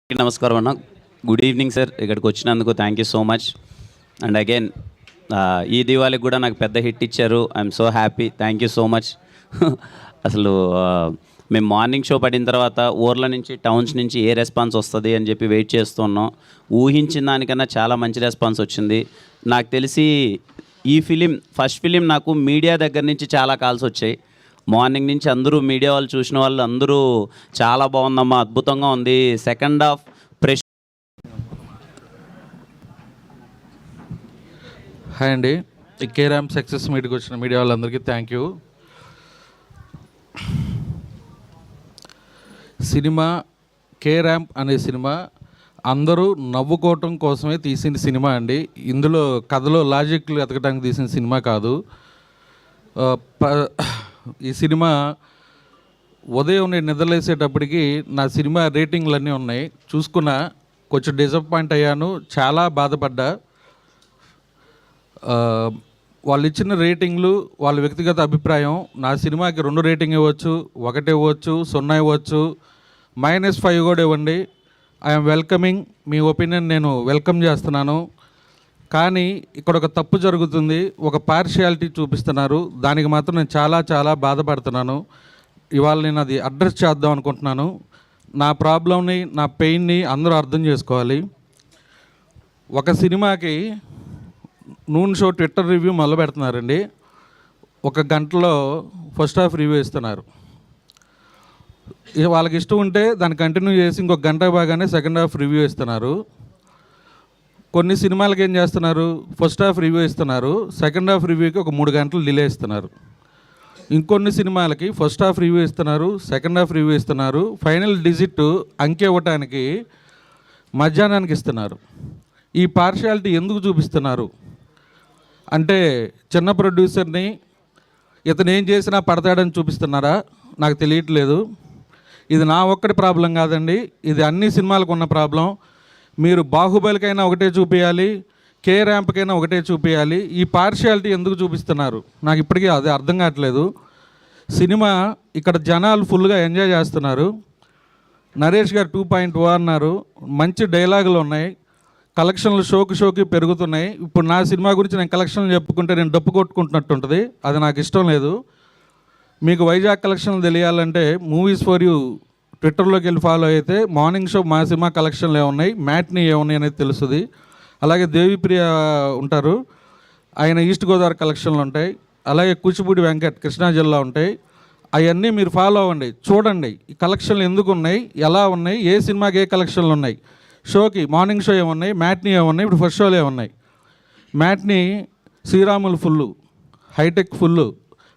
నమస్కారం అన్న. Good evening sir. ఇక్కడికి వచ్చినందుకు thank you so much. And again ఈ దివాళీకి కూడా నాకు పెద్ద హిట్ ఇచ్చారు. I'm so happy. Thank you so much. అసలు మేము మార్నింగ్ షో పడిన తర్వాత ఊర్ల నుంచి టౌన్స్ నుంచి ఏ రెస్పాన్స్ వస్తుంది అని చెప్పి వెయిట్ చేస్తున్నాం. ఊహించిన దానికన్నా చాలా మంచి రెస్పాన్స్ వచ్చింది. నాకు తెలిసి ఈ ఫస్ట్ ఫిలిం నాకు మీడియా దగ్గర నుంచి చాలా కాల్స్ వచ్చాయి. మార్నింగ్ నుంచి అందరూ మీడియా వాళ్ళు చూసిన వాళ్ళు అందరూ చాలా బాగుందమ్మా, అద్భుతంగా ఉంది, సెకండ్ హాఫ్ ప్రెష్. హాయ్ అండి. ఈ కేరామ్ సక్సెస్ మీట్కి వచ్చిన మీడియా వాళ్ళందరికీ థ్యాంక్ యూ. సినిమా కేరాంప్ అనే సినిమా అందరూ నవ్వుకోవటం కోసమే తీసిన సినిమా అండి. ఇందులో కథలో లాజిక్లు ఎతకడానికి తీసిన సినిమా కాదు. ఈ సినిమా ఉదయం నేను నిద్రలేసేటప్పటికి నా సినిమా రేటింగ్లన్నీ ఉన్నాయి. చూసుకున్నా కొంచెం డిసప్పాయింట్ అయ్యాను, చాలా బాధపడ్డా. వాళ్ళు ఇచ్చిన రేటింగ్లు వాళ్ళ వ్యక్తిగత అభిప్రాయం. నా సినిమాకి 2 రేటింగ్ ఇవ్వచ్చు, 1 ఇవ్వచ్చు, 0 ఇవ్వచ్చు, -5 కూడా ఇవ్వండి. I'm welcoming. మీ ఒపీనియన్ నేను వెల్కమ్ చేస్తున్నాను. కానీ ఇక్కడ ఒక తప్పు జరుగుతుంది, ఒక పార్షియాలిటీ చూపిస్తున్నారు. దానికి మాత్రం నేను చాలా చాలా బాధపడుతున్నాను. ఇవాళ నేను అది అడ్రస్ చేద్దాం అనుకుంటున్నాను. నా ప్రాబ్లంని, నా పెయిన్ని అందరూ అర్థం చేసుకోవాలి. ఒక సినిమాకి నూన్ షో ట్విట్టర్ రివ్యూ మొదలు పెడుతున్నారండి. 1 గంటలో ఫస్ట్ హాఫ్ రివ్యూ ఇస్తున్నారు. వాళ్ళకి ఇష్టం ఉంటే దాన్ని కంటిన్యూ చేసి ఇంకొక గంట బాగానే సెకండ్ హాఫ్ రివ్యూ ఇస్తున్నారు. కొన్ని సినిమాలకి ఏం చేస్తున్నారు, ఫస్ట్ హాఫ్ రివ్యూ ఇస్తున్నారు, సెకండ్ హాఫ్ రివ్యూకి ఒక 3 గంటలు డిలే ఇస్తున్నారు. ఇంకొన్ని సినిమాలకి ఫస్ట్ హాఫ్ రివ్యూ ఇస్తున్నారు, సెకండ్ హాఫ్ రివ్యూ ఇస్తున్నారు, ఫైనల్ డిజిట్ అంకె ఇవ్వటానికి మధ్యాహ్నానికి ఇస్తున్నారు. ఈ పార్షియాలిటీ ఎందుకు చూపిస్తున్నారు అంటే, చిన్న ప్రొడ్యూసర్ని ఇతను ఏం చేసినా పడతాడని చూపిస్తున్నారా నాకు తెలియట్లేదు. ఇది నా ఒక్కటి ప్రాబ్లం కాదండి, ఇది అన్ని సినిమాలకు ఉన్న ప్రాబ్లం. మీరు బాహుబలికైనా ఒకటే చూపించాలి, కే ర్యాంప్కైనా ఒకటే చూపించాలి. ఈ పార్షియాలిటీ ఎందుకు చూపిస్తున్నారు నాకు ఇప్పటికీ అది అర్థం కావట్లేదు. సినిమా ఇక్కడ జనాలు ఫుల్గా ఎంజాయ్ చేస్తున్నారు. నరేష్ గారు 2.0 అన్నారు, మంచి డైలాగులు ఉన్నాయి, కలెక్షన్లు షోకి పెరుగుతున్నాయి. ఇప్పుడు నా సినిమా గురించి నేను కలెక్షన్లు చెప్పుకుంటే నేను డప్పు కొట్టుకుంటున్నట్టు ఉంటుంది. అది నాకు ఇష్టం లేదు. మీకు వైజాగ్ కలెక్షన్లు తెలియాలంటే మూవీస్ ఫర్ యూ ట్విట్టర్లోకి వెళ్ళి ఫాలో అయితే మార్నింగ్ షో మా సినిమా కలెక్షన్లు ఏమున్నాయి, మ్యాట్ని ఏమున్నాయి అనేది తెలుస్తుంది. అలాగే దేవిప్రియ ఉంటారు, ఆయన ఈస్ట్ గోదావరి కలెక్షన్లు ఉంటాయి. అలాగే కూచిపూడి వెంకట్ కృష్ణా జిల్లా ఉంటాయి. అవన్నీ మీరు ఫాలో అవ్వండి, చూడండి ఈ కలెక్షన్లు ఎందుకు ఉన్నాయి, ఎలా ఉన్నాయి, ఏ సినిమాకి ఏ కలెక్షన్లు ఉన్నాయి, షోకి మార్నింగ్ షో ఏమున్నాయి, మ్యాట్ని ఏమున్నాయి, ఇప్పుడు ఫస్ట్ షోలు ఏమున్నాయి. Matinee Sriramulu full, Hitech full,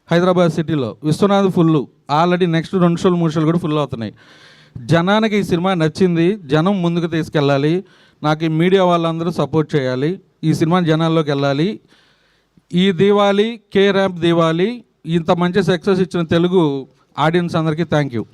Hyderabad సిటీలో విశ్వనాథ్ ఫుల్లు, ఆల్రెడీ నెక్స్ట్ 2 షోలు 3 షోలు కూడా ఫుల్ అవుతున్నాయి. జనానికి ఈ సినిమా నచ్చింది, జనం ముందుకు తీసుకెళ్ళాలి. నాకు ఈ మీడియా వాళ్ళందరూ సపోర్ట్ చేయాలి, ఈ సినిమా జనాల్లోకి వెళ్ళాలి. ఈ దివాళీ కే ర్యాంప్ దివాళీ ఇంత మంచి సక్సెస్ ఇచ్చిన తెలుగు ఆడియన్స్ అందరికీ థ్యాంక్ యూ.